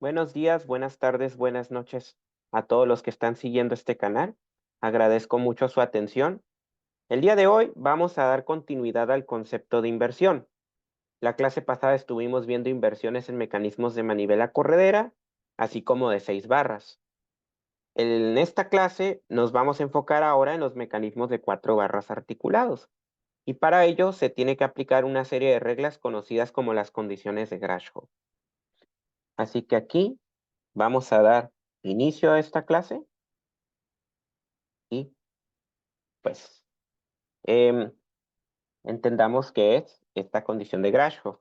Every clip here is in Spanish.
Buenos días, buenas tardes, buenas noches a todos los que están siguiendo este canal. Agradezco mucho su atención. El día de hoy vamos a dar continuidad al concepto de inversión. La clase pasada estuvimos viendo inversiones en mecanismos de manivela corredera, así como de 6 barras. En esta clase nos vamos a enfocar ahora en los mecanismos de 4 barras articulados, y para ello se tiene que aplicar una serie de reglas conocidas como las condiciones de Grashof. Así que aquí vamos a dar inicio a esta clase y pues em, entendamos qué es esta condición de Grashof.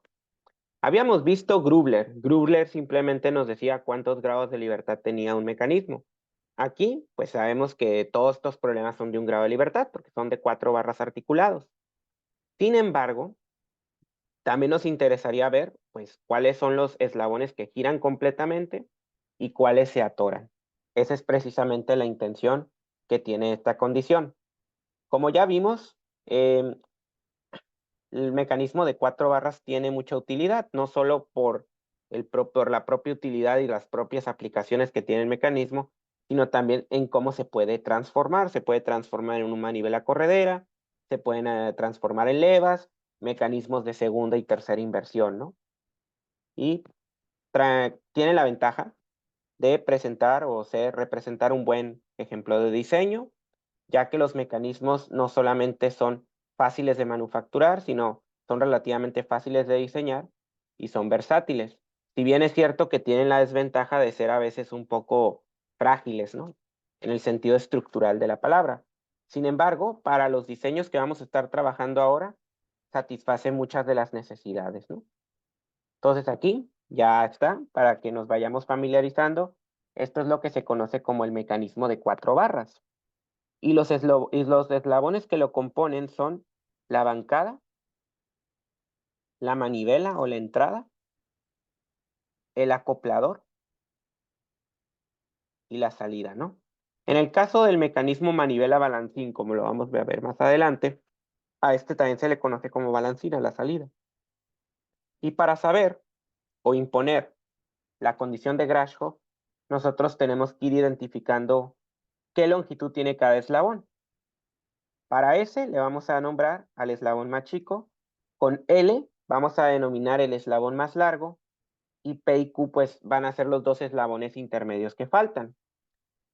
Habíamos visto Grubler. Grubler simplemente nos decía cuántos grados de libertad tenía un mecanismo. Aquí, pues sabemos que todos estos problemas son de un grado de libertad porque son de 4 barras articulados. Sin embargo, también nos interesaría ver, pues, cuáles son los eslabones que giran completamente y cuáles se atoran. Esa es precisamente la intención que tiene esta condición. Como ya vimos, el mecanismo de 4 barras tiene mucha utilidad, no solo por la propia utilidad y las propias aplicaciones que tiene el mecanismo, sino también en cómo se puede transformar. Se puede transformar en una manivela corredera, se pueden transformar en levas, mecanismos de segunda y tercera inversión, ¿no? Y tiene la ventaja de presentar o representar un buen ejemplo de diseño, ya que los mecanismos no solamente son fáciles de manufacturar, sino son relativamente fáciles de diseñar y son versátiles. Si bien es cierto que tienen la desventaja de ser a veces un poco frágiles, ¿no? En el sentido estructural de la palabra. Sin embargo, para los diseños que vamos a estar trabajando ahora, satisface muchas de las necesidades, ¿no? Entonces aquí ya está, para que nos vayamos familiarizando. Esto es lo que se conoce como el mecanismo de 4 barras. Y los eslabones que lo componen son la bancada, la manivela o la entrada, el acoplador y la salida, ¿no? En el caso del mecanismo manivela balancín, como lo vamos a ver más adelante, a este también se le conoce como balancín a la salida. Y para saber o imponer la condición de Grashof, nosotros tenemos que ir identificando qué longitud tiene cada eslabón. Para S le vamos a nombrar al eslabón más chico, con L vamos a denominar el eslabón más largo, y P y Q pues van a ser los dos eslabones intermedios que faltan.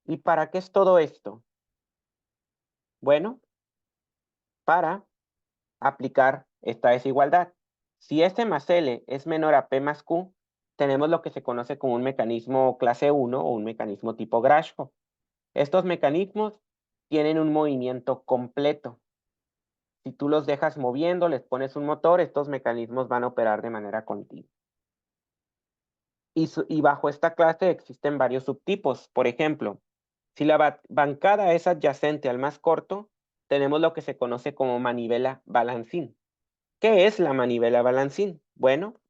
¿Y para qué es todo esto? Bueno, para aplicar esta desigualdad. Si S más L es menor a P más Q, tenemos lo que se conoce como un mecanismo clase 1 o un mecanismo tipo Grashof. Estos mecanismos tienen un movimiento completo. Si tú los dejas moviendo, les pones un motor, estos mecanismos van a operar de manera continua. Y bajo esta clase existen varios subtipos. Por ejemplo, si la bancada es adyacente al más corto, tenemos lo que se conoce como manivela balancín. ¿Qué es la manivela balancín? Bueno,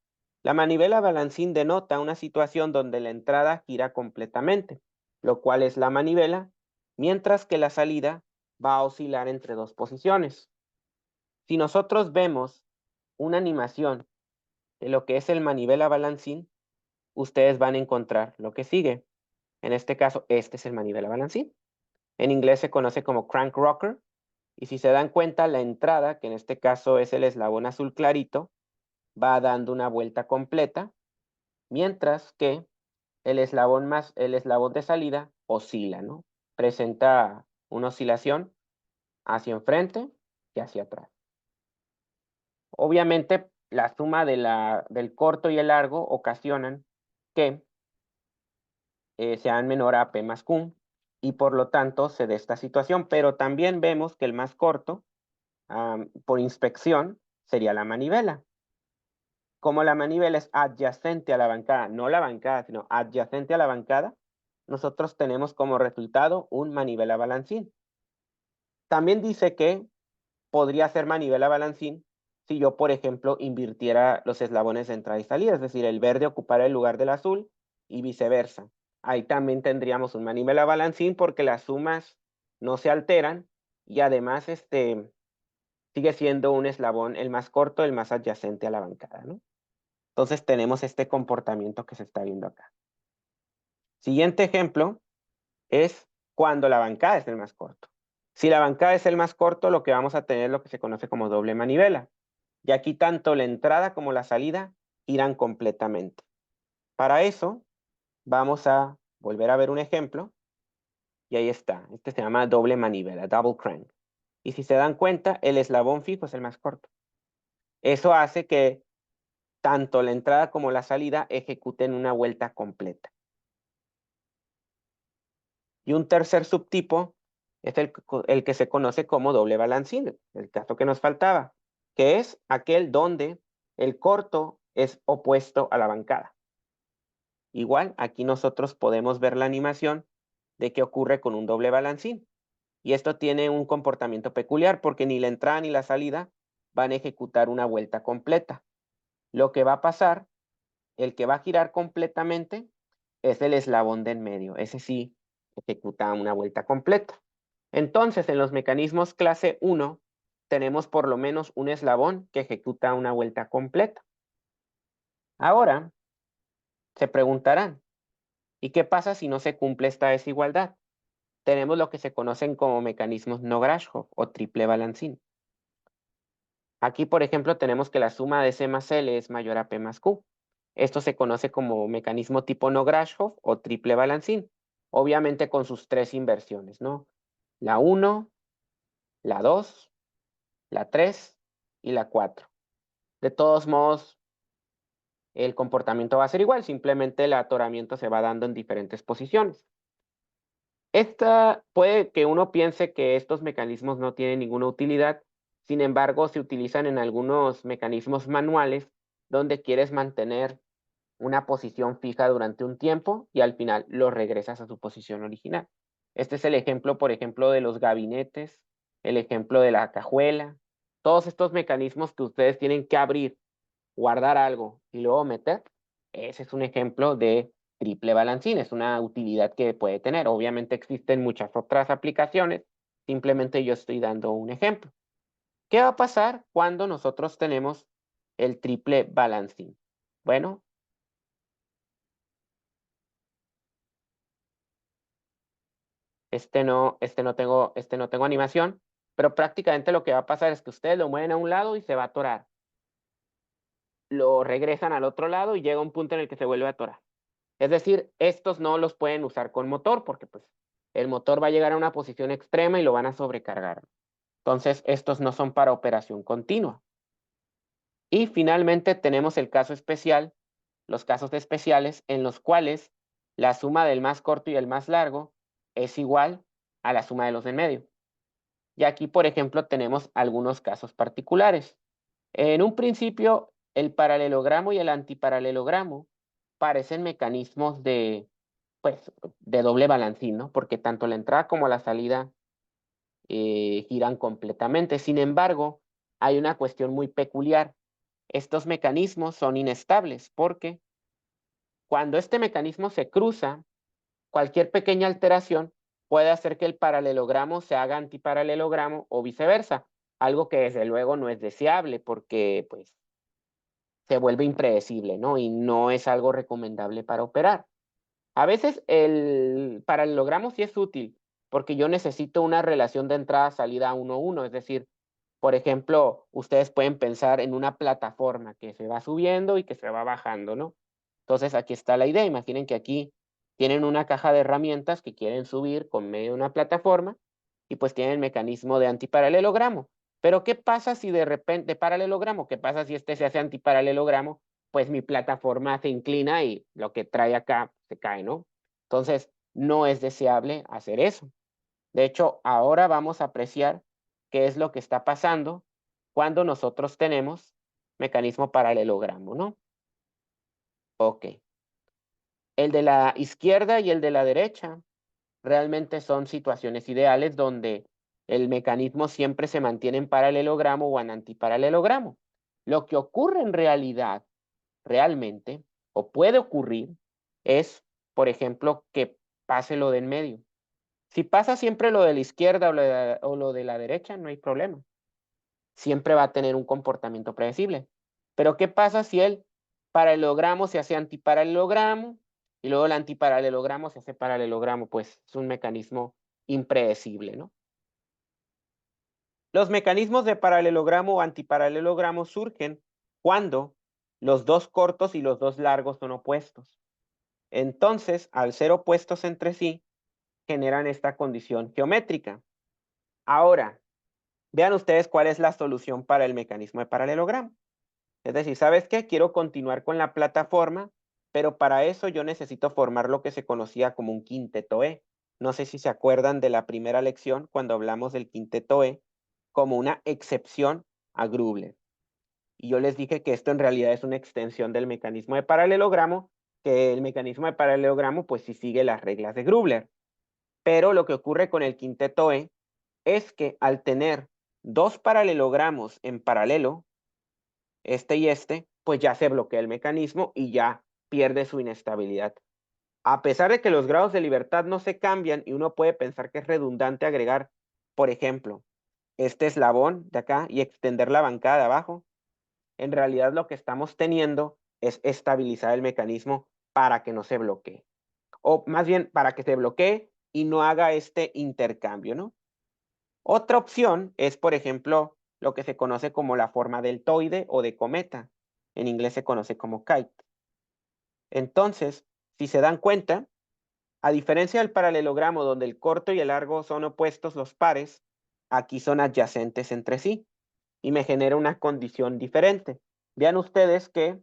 la manivela balancín denota una situación donde la entrada gira completamente, lo cual es la manivela, mientras que la salida va a oscilar entre dos posiciones. Si nosotros vemos una animación de lo que es el manivela balancín, ustedes van a encontrar lo que sigue. En este caso, este es el manivela balancín. En inglés se conoce como crank rocker. Y si se dan cuenta, la entrada, que en este caso es el eslabón azul clarito, va dando una vuelta completa, mientras que el eslabón de salida oscila, ¿no? Presenta una oscilación hacia enfrente y hacia atrás. Obviamente, la suma del corto y el largo ocasionan que sean menor a P más Q, y por lo tanto se dé esta situación, pero también vemos que el más corto, por inspección, sería la manivela. Como la manivela es adyacente a la bancada, no la bancada, sino adyacente a la bancada, nosotros tenemos como resultado un manivela balancín. También dice que podría ser manivela balancín si yo, por ejemplo, invirtiera los eslabones de entrada y salida, es decir, el verde ocupara el lugar del azul y viceversa. Ahí también tendríamos un manivela balancín porque las sumas no se alteran y además sigue siendo un eslabón el más corto, el más adyacente a la bancada, ¿no? Entonces tenemos este comportamiento que se está viendo acá. Siguiente ejemplo es cuando la bancada es el más corto. Si la bancada es el más corto, lo que vamos a tener es lo que se conoce como doble manivela. Y aquí tanto la entrada como la salida giran completamente. Para eso, vamos a volver a ver un ejemplo. Y ahí está. Este se llama doble manivela, double crank. Y si se dan cuenta, el eslabón fijo es el más corto. Eso hace que tanto la entrada como la salida ejecuten una vuelta completa. Y un tercer subtipo es el que se conoce como doble balancín, el caso que nos faltaba, que es aquel donde el corto es opuesto a la bancada. Igual, aquí nosotros podemos ver la animación de qué ocurre con un doble balancín. Y esto tiene un comportamiento peculiar porque ni la entrada ni la salida van a ejecutar una vuelta completa. Lo que va a pasar, el que va a girar completamente, es el eslabón de en medio. Ese sí ejecuta una vuelta completa. Entonces, en los mecanismos clase 1, tenemos por lo menos un eslabón que ejecuta una vuelta completa. Ahora, se preguntarán, ¿y qué pasa si no se cumple esta desigualdad? Tenemos lo que se conocen como mecanismos no Grashof o triple balancín. Aquí, por ejemplo, tenemos que la suma de C más L es mayor a P más Q. Esto se conoce como mecanismo tipo no Grashof o triple balancín, obviamente con sus tres inversiones, ¿no? La 1, la 2, la 3 y la 4. De todos modos, el comportamiento va a ser igual, simplemente el atoramiento se va dando en diferentes posiciones. Puede que uno piense que estos mecanismos no tienen ninguna utilidad, sin embargo, se utilizan en algunos mecanismos manuales donde quieres mantener una posición fija durante un tiempo y al final lo regresas a su posición original. Este es el ejemplo, por ejemplo, de los gabinetes, el ejemplo de la cajuela, todos estos mecanismos que ustedes tienen que abrir, guardar algo y luego meter. Ese es un ejemplo de triple balancín, es una utilidad que puede tener. Obviamente existen muchas otras aplicaciones, simplemente yo estoy dando un ejemplo. ¿Qué va a pasar cuando nosotros tenemos el triple balancín? Bueno, este no tengo animación, pero prácticamente lo que va a pasar es que ustedes lo mueven a un lado y se va a atorar. Lo regresan al otro lado y llega un punto en el que se vuelve a atorar. Es decir, estos no los pueden usar con motor porque pues el motor va a llegar a una posición extrema y lo van a sobrecargar. Entonces, estos no son para operación continua. Y finalmente tenemos el caso especial, los casos especiales en los cuales la suma del más corto y el más largo es igual a la suma de los del medio. Y aquí, por ejemplo, tenemos algunos casos particulares. En un principio, el paralelogramo y el antiparalelogramo parecen mecanismos pues, de doble balancín, ¿no? Porque tanto la entrada como la salida giran completamente. Sin embargo, hay una cuestión muy peculiar. Estos mecanismos son inestables porque cuando este mecanismo se cruza, cualquier pequeña alteración puede hacer que el paralelogramo se haga antiparalelogramo o viceversa, algo que desde luego no es deseable porque pues se vuelve impredecible, ¿no? Y no es algo recomendable para operar. A veces el paralelogramo sí es útil porque yo necesito una relación de entrada-salida 1-1, es decir, por ejemplo, ustedes pueden pensar en una plataforma que se va subiendo y que se va bajando, ¿no? Entonces, aquí está la idea. Imaginen que aquí tienen una caja de herramientas que quieren subir con medio de una plataforma y pues tienen el mecanismo de antiparalelogramo. Pero ¿qué pasa si de repente paralelogramo? ¿Qué pasa si este se hace antiparalelogramo? Pues mi plataforma se inclina y lo que trae acá se cae, ¿no? Entonces, no es deseable hacer eso. De hecho, ahora vamos a apreciar qué es lo que está pasando cuando nosotros tenemos mecanismo paralelogramo, ¿no? Ok. El de la izquierda y el de la derecha realmente son situaciones ideales donde el mecanismo siempre se mantiene en paralelogramo o en antiparalelogramo. Lo que ocurre en realidad, realmente, o puede ocurrir, es, por ejemplo, que pase lo de en medio. Si pasa siempre lo de la izquierda o lo de la derecha, no hay problema. Siempre va a tener un comportamiento predecible. Pero ¿qué pasa si el paralelogramo se hace antiparalelogramo Y luego el antiparalelogramo se hace paralelogramo, pues es un mecanismo impredecible, ¿no? Los mecanismos de paralelogramo o antiparalelogramo surgen cuando los dos cortos y los dos largos son opuestos. Entonces, al ser opuestos entre sí, generan esta condición geométrica. Ahora, vean ustedes cuál es la solución para el mecanismo de paralelogramo. Es decir, ¿sabes qué? Quiero continuar con la plataforma, pero para eso yo necesito formar lo que se conocía como un quinteto E. No sé si se acuerdan de la primera lección cuando hablamos del quinteto E como una excepción a Grubler. Y yo les dije que esto en realidad es una extensión del mecanismo de paralelogramo, que el mecanismo de paralelogramo pues sí sigue las reglas de Grubler. Pero lo que ocurre con el quinteto E es que al tener dos paralelogramos en paralelo, este y este, pues ya se bloquea el mecanismo y ya pierde su inestabilidad. A pesar de que los grados de libertad no se cambian y uno puede pensar que es redundante agregar, por ejemplo, este eslabón de acá y extender la bancada de abajo, en realidad lo que estamos teniendo es estabilizar el mecanismo para que no se bloquee. O más bien para que se bloquee y no haga este intercambio, ¿no? Otra opción es, por ejemplo, lo que se conoce como la forma deltoide o de cometa. En inglés se conoce como kite. Entonces, si se dan cuenta, a diferencia del paralelogramo donde el corto y el largo son opuestos los pares, aquí son adyacentes entre sí y me genera una condición diferente. Vean ustedes que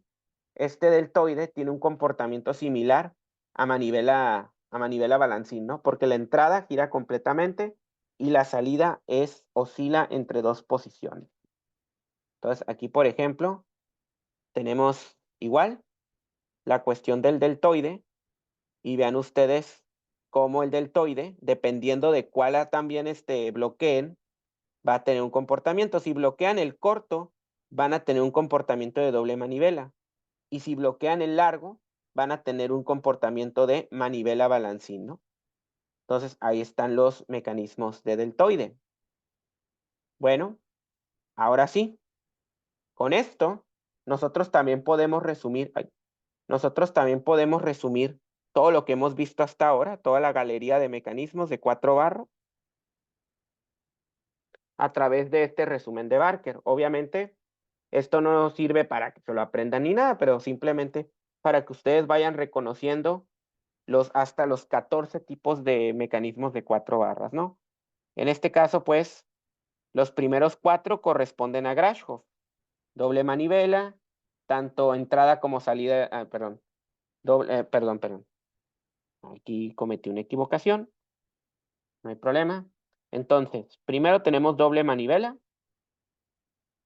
este deltoide tiene un comportamiento similar a manivela balancín, ¿no? Porque la entrada gira completamente y la salida oscila entre dos posiciones. Entonces, aquí, por ejemplo, tenemos igual la cuestión del deltoide y vean ustedes cómo el deltoide, dependiendo de cuál también bloqueen, va a tener un comportamiento. Si bloquean el corto, van a tener un comportamiento de doble manivela. Y si bloquean el largo, van a tener un comportamiento de manivela balancín, ¿no? Entonces, ahí están los mecanismos de deltoide. Bueno, ahora sí, con esto, nosotros también podemos resumir, nosotros también podemos resumir todo lo que hemos visto hasta ahora, toda la galería de mecanismos de 4 barras, a través de este resumen de Barker. Obviamente, esto no sirve para que se lo aprendan ni nada, pero simplemente para que ustedes vayan reconociendo hasta los 14 tipos de mecanismos de 4 barras, ¿no? En este caso, pues, los primeros 4 corresponden a Grashof. Doble manivela, tanto entrada como salida, perdón, perdón. Aquí cometí una equivocación, no hay problema. Entonces, primero tenemos doble manivela,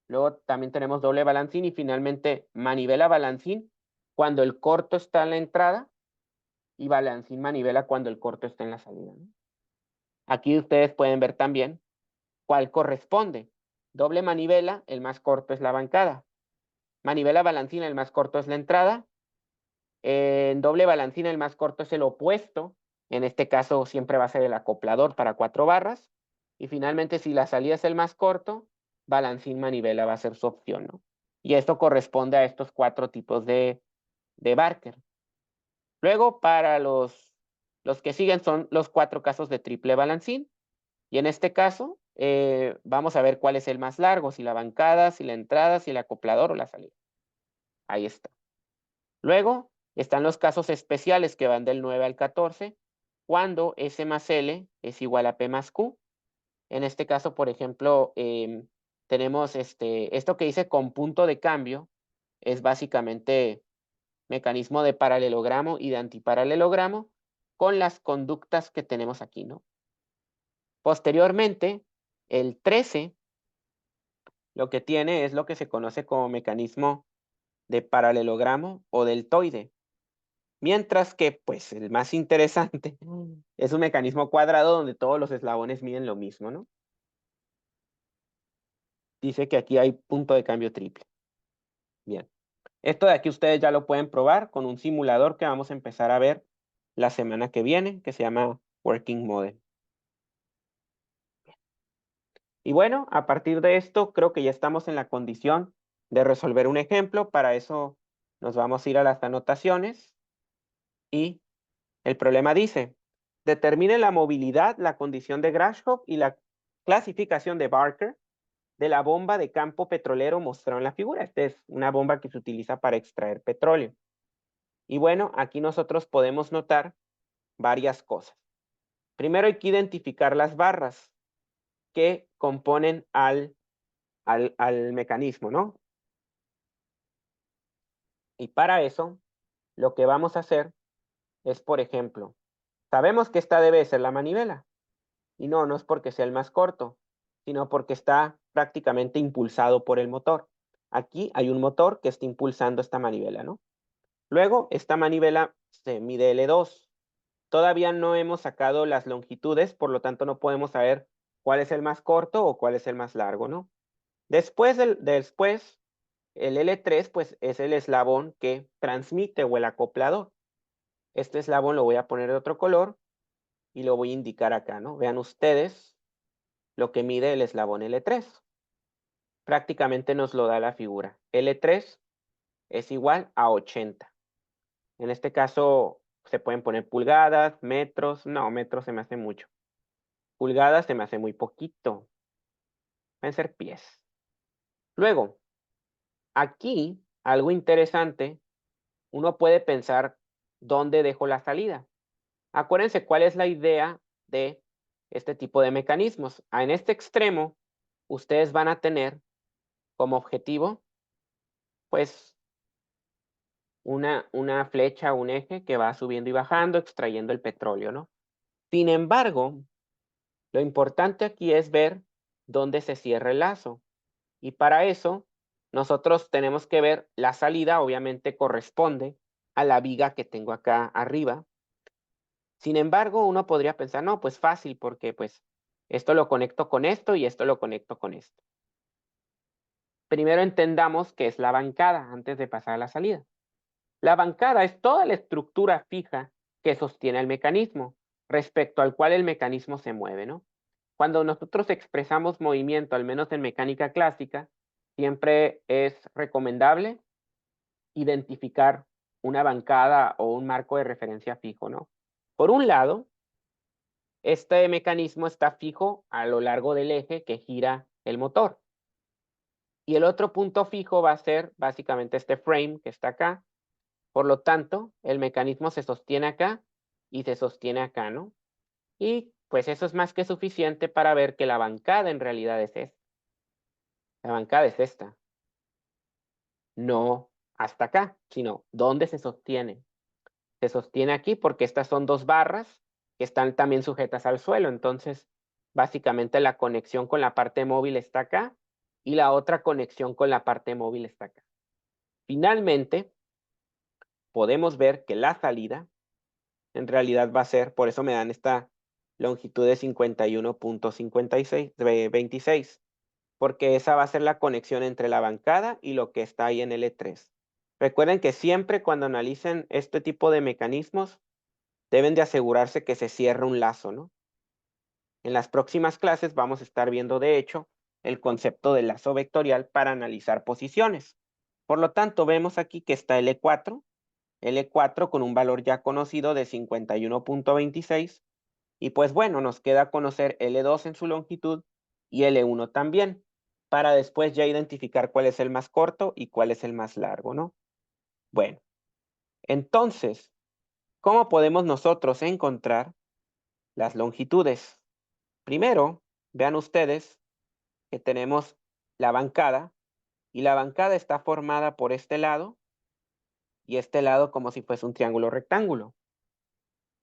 luego también tenemos doble balancín y finalmente manivela balancín cuando el corto está en la entrada y balancín manivela cuando el corto está en la salida, ¿no? Aquí ustedes pueden ver también cuál corresponde. Doble manivela, el más corto es la bancada. Manivela balancina, el más corto es la entrada. En doble balancina, el más corto es el opuesto. En este caso siempre va a ser el acoplador para 4 barras. Y finalmente, si la salida es el más corto, balancín manivela va a ser su opción, ¿no? Y esto corresponde a estos 4 tipos de Barker. Luego, para los que siguen son los 4 casos de triple balancín. Y en este caso, vamos a ver cuál es el más largo, si la bancada, si la entrada, si el acoplador o la salida. Ahí está. Luego están los casos especiales que van del 9 al 14, cuando S más L es igual a P más Q. En este caso, por ejemplo, tenemos esto que dice con punto de cambio, es básicamente mecanismo de paralelogramo y de antiparalelogramo con las conductas que tenemos aquí, ¿no? Posteriormente, el 13 lo que tiene es lo que se conoce como mecanismo de paralelogramo o deltoide. Mientras que, pues, el más interesante es un mecanismo cuadrado donde todos los eslabones miden lo mismo, ¿no? Dice que aquí hay punto de cambio triple. Bien. Esto de aquí ustedes ya lo pueden probar con un simulador que vamos a empezar a ver la semana que viene, que se llama Working Model. Y bueno, a partir de esto, creo que ya estamos en la condición de resolver un ejemplo. Para eso nos vamos a ir a las anotaciones. Y el problema dice, determine la movilidad, la condición de Grashof y la clasificación de Barker de la bomba de campo petrolero mostrado en la figura. Esta es una bomba que se utiliza para extraer petróleo. Y bueno, aquí nosotros podemos notar varias cosas. Primero hay que identificar las barras que componen al mecanismo, ¿no? Y para eso, lo que vamos a hacer es, por ejemplo, sabemos que esta debe ser la manivela. Y no es porque sea el más corto, sino porque está prácticamente impulsado por el motor. Aquí hay un motor que está impulsando esta manivela, ¿no? Luego, esta manivela se mide L2. Todavía no hemos sacado las longitudes, por lo tanto no podemos saber cuál es el más corto o cuál es el más largo, ¿no? Después, el L3, pues es el eslabón que transmite o el acoplador. Este eslabón lo voy a poner de otro color y lo voy a indicar acá, ¿no? Vean ustedes lo que mide el eslabón L3. Prácticamente nos lo da la figura. L3 es igual a 80. En este caso se pueden poner pulgadas, metros. No, metros se me hace mucho. Pulgadas se me hace muy poquito. Pueden ser pies. Luego, aquí, algo interesante, uno puede pensar dónde dejo la salida. Acuérdense cuál es la idea de este tipo de mecanismos. En este extremo, ustedes van a tener como objetivo, pues, una flecha, un eje que va subiendo y bajando, extrayendo el petróleo, ¿no? Sin embargo, lo importante aquí es ver dónde se cierra el lazo. Y para eso, nosotros tenemos que ver la salida, obviamente corresponde a la viga que tengo acá arriba. Sin embargo, uno podría pensar, no, pues fácil, porque pues esto lo conecto con esto y esto lo conecto con esto. Primero entendamos qué es la bancada antes de pasar a la salida. La bancada es toda la estructura fija que sostiene el mecanismo, respecto al cual el mecanismo se mueve, ¿no? Cuando nosotros expresamos movimiento, al menos en mecánica clásica, siempre es recomendable identificar una bancada o un marco de referencia fijo, ¿no? Por un lado, este mecanismo está fijo a lo largo del eje que gira el motor. Y el otro punto fijo va a ser básicamente este frame que está acá. Por lo tanto, el mecanismo se sostiene acá y se sostiene acá, ¿no? Y pues eso es más que suficiente para ver que la bancada en realidad es esta. La bancada es esta. No hasta acá, sino ¿dónde se sostiene? Se sostiene aquí porque estas son dos barras que están también sujetas al suelo. Entonces, básicamente la conexión con la parte móvil está acá y la otra conexión con la parte móvil está acá. Finalmente, podemos ver que la salida en realidad va a ser, por eso me dan esta longitud de 51.56, 26, porque esa va a ser la conexión entre la bancada y lo que está ahí en L3. Recuerden que siempre cuando analicen este tipo de mecanismos, deben de asegurarse que se cierre un lazo, ¿no? En las próximas clases vamos a estar viendo, de hecho, el concepto del lazo vectorial para analizar posiciones. Por lo tanto, vemos aquí que está L4 con un valor ya conocido de 51.26, y pues bueno, nos queda conocer L2 en su longitud y L1 también, para después ya identificar cuál es el más corto y cuál es el más largo, ¿no? Bueno, entonces, ¿cómo podemos nosotros encontrar las longitudes? Primero, vean ustedes que tenemos la bancada, y la bancada está formada por este lado y este lado como si fuese un triángulo rectángulo.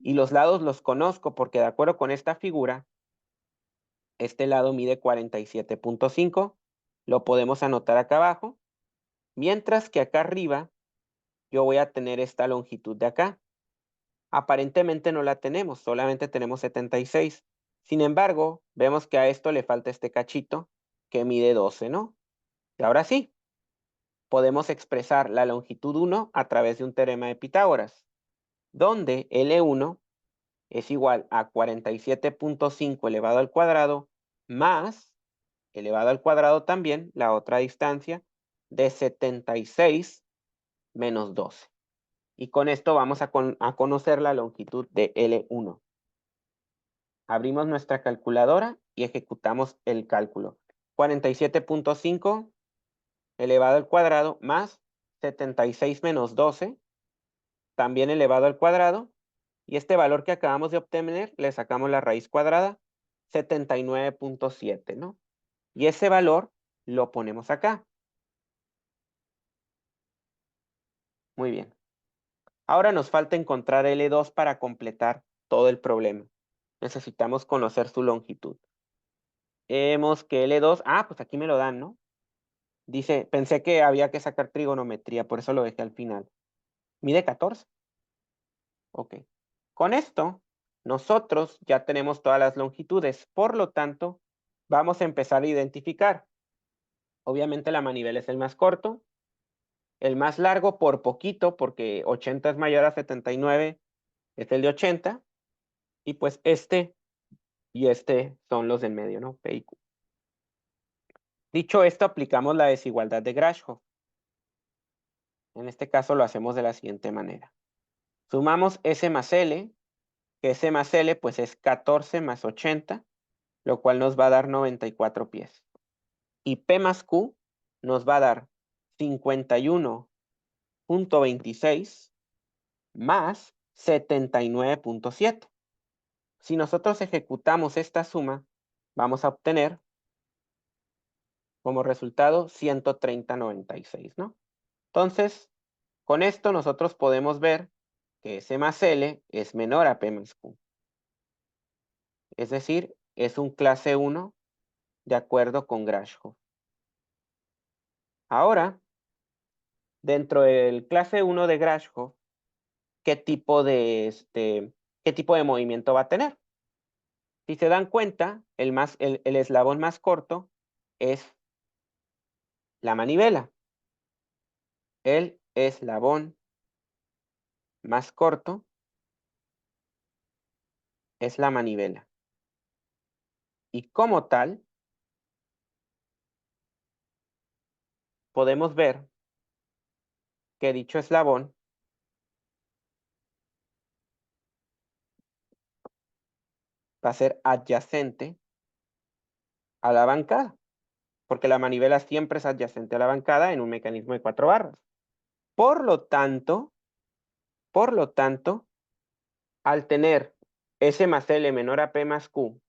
Y los lados los conozco porque de acuerdo con esta figura, este lado mide 47.5, lo podemos anotar acá abajo, mientras que acá arriba yo voy a tener esta longitud de acá. Aparentemente no la tenemos, solamente tenemos 76. Sin embargo, vemos que a esto le falta este cachito que mide 12, ¿no? Y ahora sí, podemos expresar la longitud 1 a través de un teorema de Pitágoras, donde L1 es igual a 47.5 elevado al cuadrado más elevado al cuadrado también la otra distancia de 76 menos 12. Y con esto vamos a conocer la longitud de L1. Abrimos nuestra calculadora y ejecutamos el cálculo. 47.5 elevado al cuadrado más 76 menos 12, también elevado al cuadrado. Y este valor que acabamos de obtener, le sacamos la raíz cuadrada, 79.7, ¿no? Y ese valor lo ponemos acá. Muy bien. Ahora nos falta encontrar L2 para completar todo el problema. Necesitamos conocer su longitud. Vemos que L2, pues aquí me lo dan, ¿no? Dice, pensé que había que sacar trigonometría, por eso lo dejé al final. Mide 14. Ok. Con esto, nosotros ya tenemos todas las longitudes. Por lo tanto, vamos a empezar a identificar. Obviamente la manivela es el más corto. El más largo por poquito, porque 80 es mayor a 79, es el de 80. Y pues este y este son los del medio, ¿no? P y Q. Dicho esto, aplicamos la desigualdad de Grashof. En este caso lo hacemos de la siguiente manera. Sumamos S más L, que S más L pues es 14 más 80, lo cual nos va a dar 94 pies. Y P más Q nos va a dar 51.26 más 79.7. Si nosotros ejecutamos esta suma, vamos a obtener como resultado 130.96, ¿no? Entonces, con esto nosotros podemos ver que S más L es menor a P más Q. Es decir, es un clase 1 de acuerdo con Grashof. Ahora, dentro del clase 1 de Grashof, ¿qué tipo de movimiento va a tener? Si se dan cuenta, el eslabón más corto es la manivela. El eslabón más corto es la manivela. Y como tal, podemos ver que dicho eslabón va a ser adyacente a la bancada, porque la manivela siempre es adyacente a la bancada en un mecanismo de 4 barras. Por lo tanto, al tener S más L menor a P más Q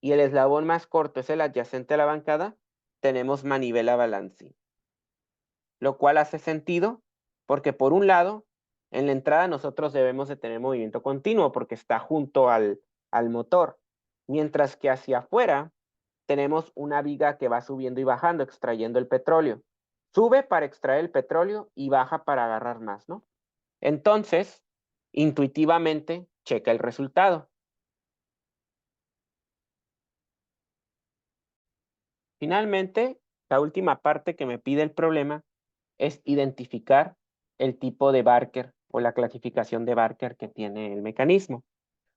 y el eslabón más corto es el adyacente a la bancada, tenemos manivela balancín. Lo cual hace sentido porque por un lado, en la entrada nosotros debemos de tener movimiento continuo porque está junto al motor, mientras que hacia afuera tenemos una viga que va subiendo y bajando, extrayendo el petróleo. Sube para extraer el petróleo y baja para agarrar más, ¿no? Entonces, intuitivamente, checa el resultado. Finalmente, la última parte que me pide el problema es identificar el tipo de Barker o la clasificación de Barker que tiene el mecanismo.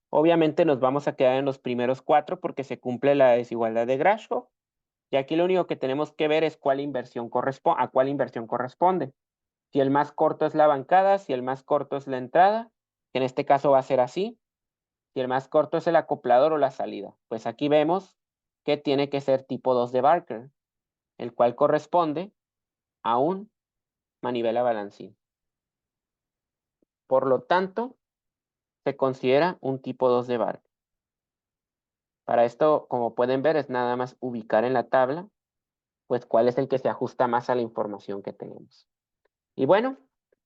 Obviamente nos vamos a quedar en los primeros 4 porque se cumple la desigualdad de Grashof. Y aquí lo único que tenemos que ver es a cuál inversión corresponde. Si el más corto es la bancada, si el más corto es la entrada, que en este caso va a ser así. Si el más corto es el acoplador o la salida. Pues aquí vemos que tiene que ser tipo 2 de Barker, el cual corresponde a un manivela balancín. Por lo tanto, se considera un tipo 2 de Barker. Para esto, como pueden ver, es nada más ubicar en la tabla, pues cuál es el que se ajusta más a la información que tenemos. Y bueno,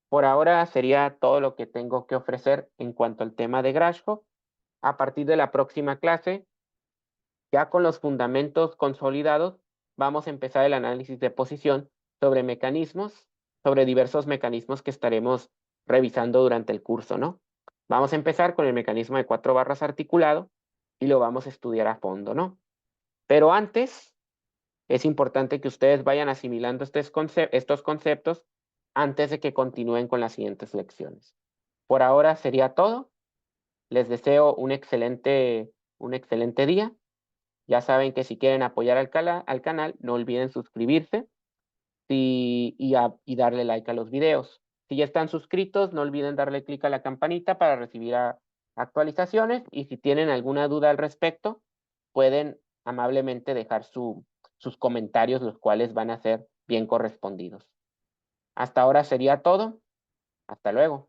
por ahora sería todo lo que tengo que ofrecer en cuanto al tema de Grashof. A partir de la próxima clase, ya con los fundamentos consolidados, vamos a empezar el análisis de posición sobre mecanismos, sobre diversos mecanismos que estaremos revisando durante el curso, ¿no? Vamos a empezar con el mecanismo de 4 barras articulado y lo vamos a estudiar a fondo, ¿no? Pero antes, es importante que ustedes vayan asimilando estos conceptos antes de que continúen con las siguientes lecciones. Por ahora sería todo. Les deseo un excelente día. Ya saben que si quieren apoyar al canal, no olviden suscribirse y darle like a los videos. Si ya están suscritos, no olviden darle clic a la campanita para recibir actualizaciones, y si tienen alguna duda al respecto, pueden amablemente dejar sus comentarios, los cuales van a ser bien correspondidos. Hasta ahora sería todo. Hasta luego.